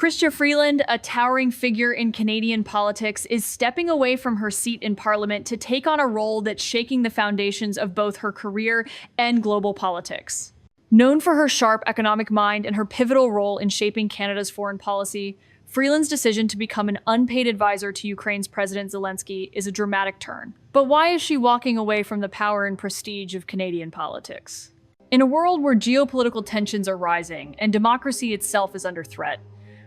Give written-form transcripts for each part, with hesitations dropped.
Chrystia Freeland, a towering figure in Canadian politics, is stepping away from her seat in Parliament to take on a role that's shaking the foundations of both her career and global politics. Known for her sharp economic mind and her pivotal role in shaping Canada's foreign policy, Freeland's decision to become an unpaid advisor to Ukraine's President Zelensky is a dramatic turn. But why is she walking away from the power and prestige of Canadian politics? In a world where geopolitical tensions are rising and democracy itself is under threat,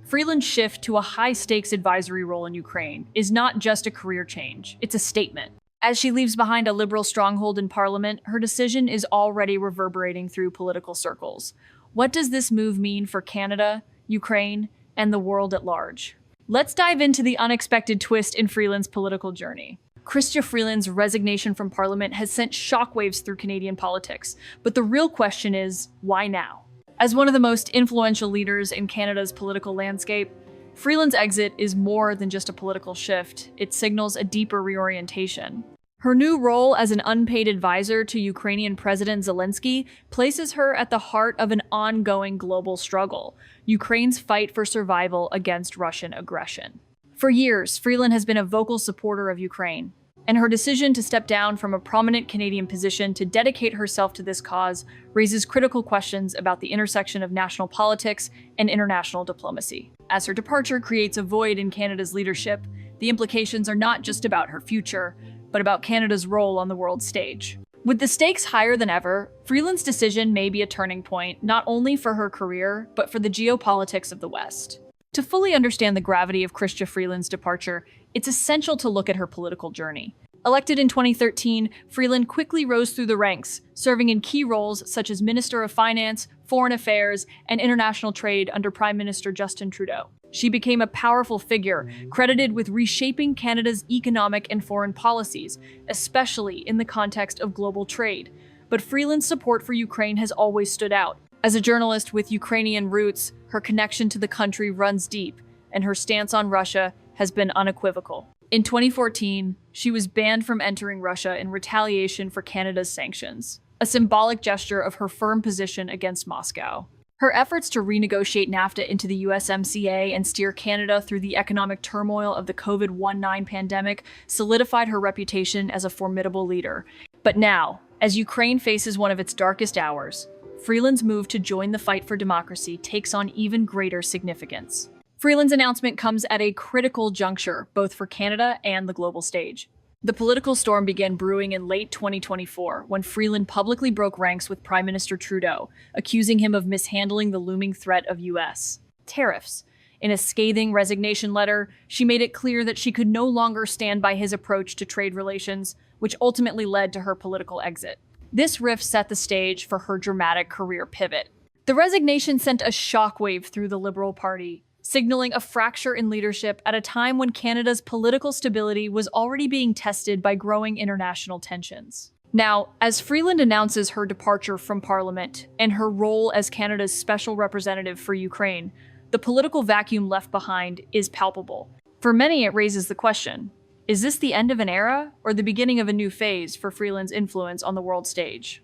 Freeland's shift to a high-stakes advisory role in Ukraine is not just a career change, it's a statement. As she leaves behind a liberal stronghold in Parliament, her decision is already reverberating through political circles. What does this move mean for Canada, Ukraine, and the world at large? Let's dive into the unexpected twist in Freeland's political journey. Chrystia Freeland's resignation from Parliament has sent shockwaves through Canadian politics, but the real question is, why now? As one of the most influential leaders in Canada's political landscape, Freeland's exit is more than just a political shift. It signals a deeper reorientation. Her new role as an unpaid advisor to Ukrainian President Zelensky places her at the heart of an ongoing global struggle, Ukraine's fight for survival against Russian aggression. For years, Freeland has been a vocal supporter of Ukraine, and her decision to step down from a prominent Canadian position to dedicate herself to this cause raises critical questions about the intersection of national politics and international diplomacy. As her departure creates a void in Canada's leadership, the implications are not just about her future, but about Canada's role on the world stage. With the stakes higher than ever, Freeland's decision may be a turning point not only for her career, but for the geopolitics of the West. To fully understand the gravity of Chrystia Freeland's departure, it's essential to look at her political journey. Elected in 2013, Freeland quickly rose through the ranks, serving in key roles such as Minister of Finance, Foreign Affairs, and International Trade under Prime Minister Justin Trudeau. She became a powerful figure, credited with reshaping Canada's economic and foreign policies, especially in the context of global trade. But Freeland's support for Ukraine has always stood out. As a journalist with Ukrainian roots, her connection to the country runs deep, and her stance on Russia has been unequivocal. In 2014, she was banned from entering Russia in retaliation for Canada's sanctions, a symbolic gesture of her firm position against Moscow. Her efforts to renegotiate NAFTA into the USMCA and steer Canada through the economic turmoil of the COVID-19 pandemic solidified her reputation as a formidable leader. But now, as Ukraine faces one of its darkest hours, Freeland's move to join the fight for democracy takes on even greater significance. Freeland's announcement comes at a critical juncture, both for Canada and the global stage. The political storm began brewing in late 2024 when Freeland publicly broke ranks with Prime Minister Trudeau, accusing him of mishandling the looming threat of U.S. tariffs. In a scathing resignation letter, she made it clear that she could no longer stand by his approach to trade relations, which ultimately led to her political exit. This rift set the stage for her dramatic career pivot. The resignation sent a shockwave through the Liberal Party, signaling a fracture in leadership at a time when Canada's political stability was already being tested by growing international tensions. Now, as Freeland announces her departure from Parliament and her role as Canada's special representative for Ukraine, the political vacuum left behind is palpable. For many, it raises the question, is this the end of an era or the beginning of a new phase for Freeland's influence on the world stage?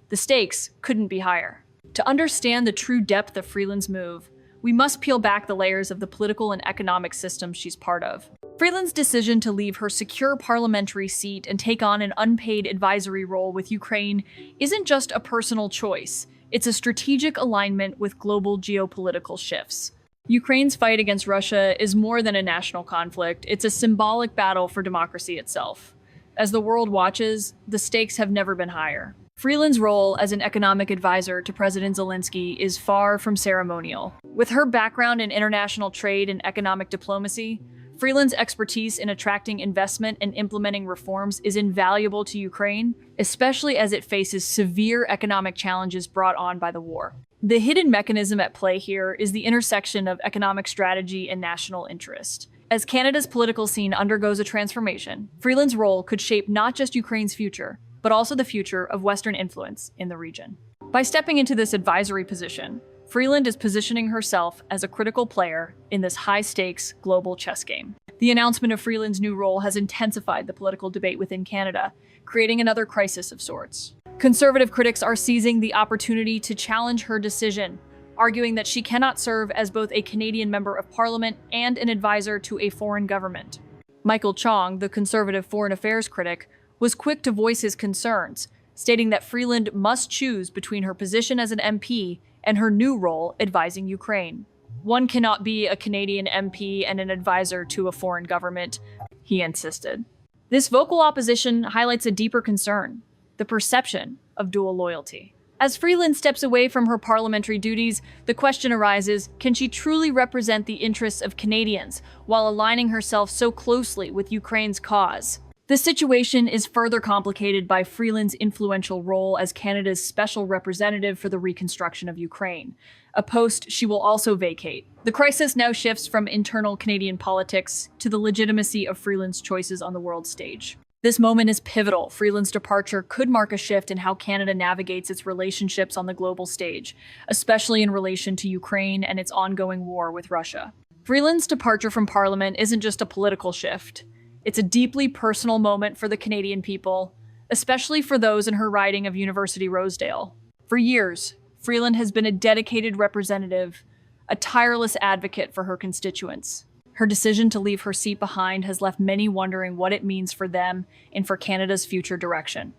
The stakes couldn't be higher. To understand the true depth of Freeland's move, we must peel back the layers of the political and economic system she's part of. Freeland's decision to leave her secure parliamentary seat and take on an unpaid advisory role with Ukraine isn't just a personal choice, it's a strategic alignment with global geopolitical shifts. Ukraine's fight against Russia is more than a national conflict, it's a symbolic battle for democracy itself. As the world watches, the stakes have never been higher. Freeland's role as an economic advisor to President Zelensky is far from ceremonial. With her background in international trade and economic diplomacy, Freeland's expertise in attracting investment and implementing reforms is invaluable to Ukraine, especially as it faces severe economic challenges brought on by the war. The hidden mechanism at play here is the intersection of economic strategy and national interest. As Canada's political scene undergoes a transformation, Freeland's role could shape not just Ukraine's future, but also the future of Western influence in the region. By stepping into this advisory position, Freeland is positioning herself as a critical player in this high-stakes global chess game. The announcement of Freeland's new role has intensified the political debate within Canada, creating another crisis of sorts. Conservative critics are seizing the opportunity to challenge her decision, arguing that she cannot serve as both a Canadian member of parliament and an advisor to a foreign government. Michael Chong, the conservative foreign affairs critic, was quick to voice his concerns, stating that Freeland must choose between her position as an MP and her new role advising Ukraine. One cannot be a Canadian MP and an advisor to a foreign government, he insisted. This vocal opposition highlights a deeper concern: the perception of dual loyalty. As Freeland steps away from her parliamentary duties, the question arises, can she truly represent the interests of Canadians while aligning herself so closely with Ukraine's cause? The situation is further complicated by Freeland's influential role as Canada's special representative for the reconstruction of Ukraine, a post she will also vacate. The crisis now shifts from internal Canadian politics to the legitimacy of Freeland's choices on the world stage. This moment is pivotal. Freeland's departure could mark a shift in how Canada navigates its relationships on the global stage, especially in relation to Ukraine and its ongoing war with Russia. Freeland's departure from Parliament isn't just a political shift. It's a deeply personal moment for the Canadian people, especially for those in her riding of University Rosedale. For years, Freeland has been a dedicated representative, a tireless advocate for her constituents. Her decision to leave her seat behind has left many wondering what it means for them and for Canada's future direction.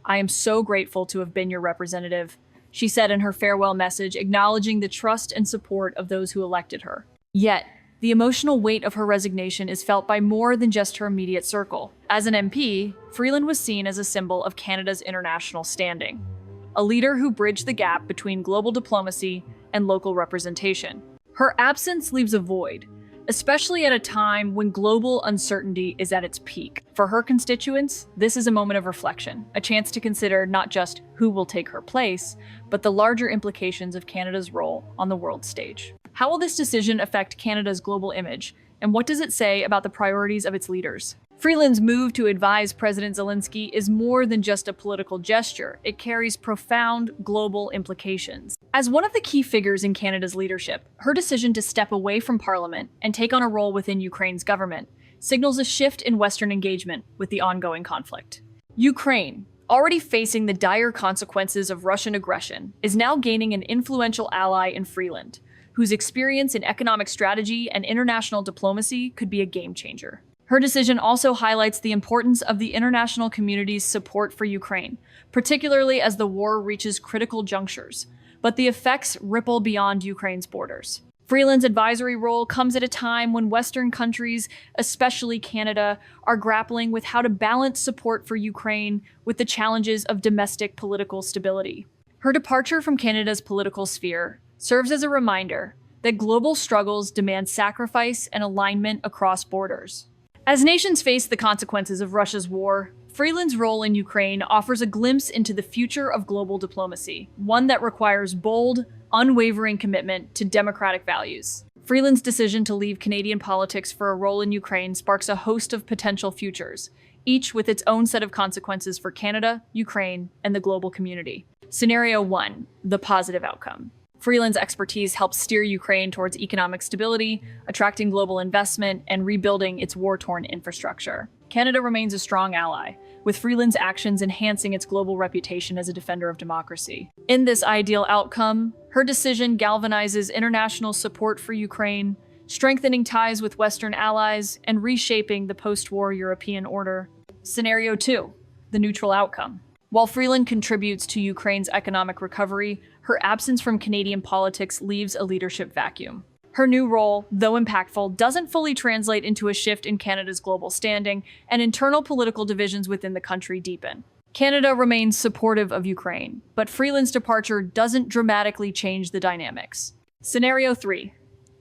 "I am so grateful to have been your representative," she said in her farewell message, acknowledging the trust and support of those who elected her. Yet, the emotional weight of her resignation is felt by more than just her immediate circle. As an MP, Freeland was seen as a symbol of Canada's international standing, a leader who bridged the gap between global diplomacy and local representation. Her absence leaves a void, especially at a time when global uncertainty is at its peak. For her constituents, this is a moment of reflection, a chance to consider not just who will take her place, but the larger implications of Canada's role on the world stage. How will this decision affect Canada's global image, and what does it say about the priorities of its leaders? Freeland's move to advise President Zelensky is more than just a political gesture. It carries profound global implications. As one of the key figures in Canada's leadership, her decision to step away from Parliament and take on a role within Ukraine's government signals a shift in Western engagement with the ongoing conflict. Ukraine, already facing the dire consequences of Russian aggression, is now gaining an influential ally in Freeland, whose experience in economic strategy and international diplomacy could be a game changer. Her decision also highlights the importance of the international community's support for Ukraine, particularly as the war reaches critical junctures, but the effects ripple beyond Ukraine's borders. Freeland's advisory role comes at a time when Western countries, especially Canada, are grappling with how to balance support for Ukraine with the challenges of domestic political stability. Her departure from Canada's political sphere serves as a reminder that global struggles demand sacrifice and alignment across borders. As nations face the consequences of Russia's war, Freeland's role in Ukraine offers a glimpse into the future of global diplomacy, one that requires bold, unwavering commitment to democratic values. Freeland's decision to leave Canadian politics for a role in Ukraine sparks a host of potential futures, each with its own set of consequences for Canada, Ukraine, and the global community. Scenario 1, the positive outcome. Freeland's expertise helps steer Ukraine towards economic stability, attracting global investment, and rebuilding its war-torn infrastructure. Canada remains a strong ally, with Freeland's actions enhancing its global reputation as a defender of democracy. In this ideal outcome, her decision galvanizes international support for Ukraine, strengthening ties with Western allies, and reshaping the post-war European order. Scenario 2, the neutral outcome. While Freeland contributes to Ukraine's economic recovery, her absence from Canadian politics leaves a leadership vacuum. Her new role, though impactful, doesn't fully translate into a shift in Canada's global standing, and internal political divisions within the country deepen. Canada remains supportive of Ukraine, but Freeland's departure doesn't dramatically change the dynamics. Scenario 3,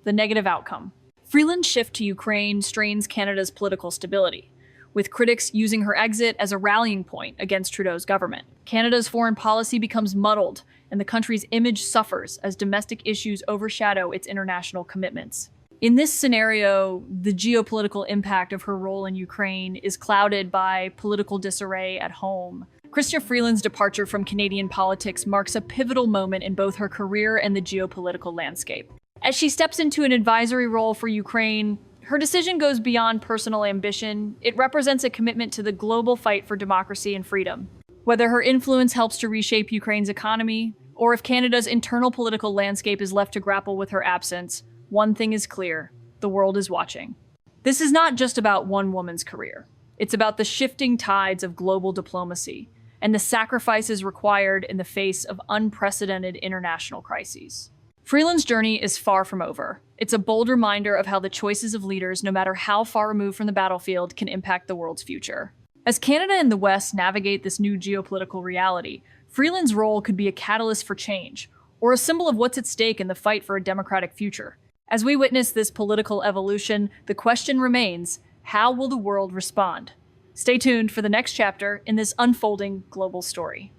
the negative outcome. Freeland's shift to Ukraine strains Canada's political stability, with critics using her exit as a rallying point against Trudeau's government. Canada's foreign policy becomes muddled, and the country's image suffers as domestic issues overshadow its international commitments. In this scenario, the geopolitical impact of her role in Ukraine is clouded by political disarray at home. Chrystia Freeland's departure from Canadian politics marks a pivotal moment in both her career and the geopolitical landscape. As she steps into an advisory role for Ukraine, her decision goes beyond personal ambition. It represents a commitment to the global fight for democracy and freedom. Whether her influence helps to reshape Ukraine's economy or if Canada's internal political landscape is left to grapple with her absence, one thing is clear: the world is watching. This is not just about one woman's career. It's about the shifting tides of global diplomacy and the sacrifices required in the face of unprecedented international crises. Freeland's journey is far from over. It's a bold reminder of how the choices of leaders, no matter how far removed from the battlefield, can impact the world's future. As Canada and the West navigate this new geopolitical reality, Freeland's role could be a catalyst for change, or a symbol of what's at stake in the fight for a democratic future. As we witness this political evolution, the question remains: how will the world respond? Stay tuned for the next chapter in this unfolding global story.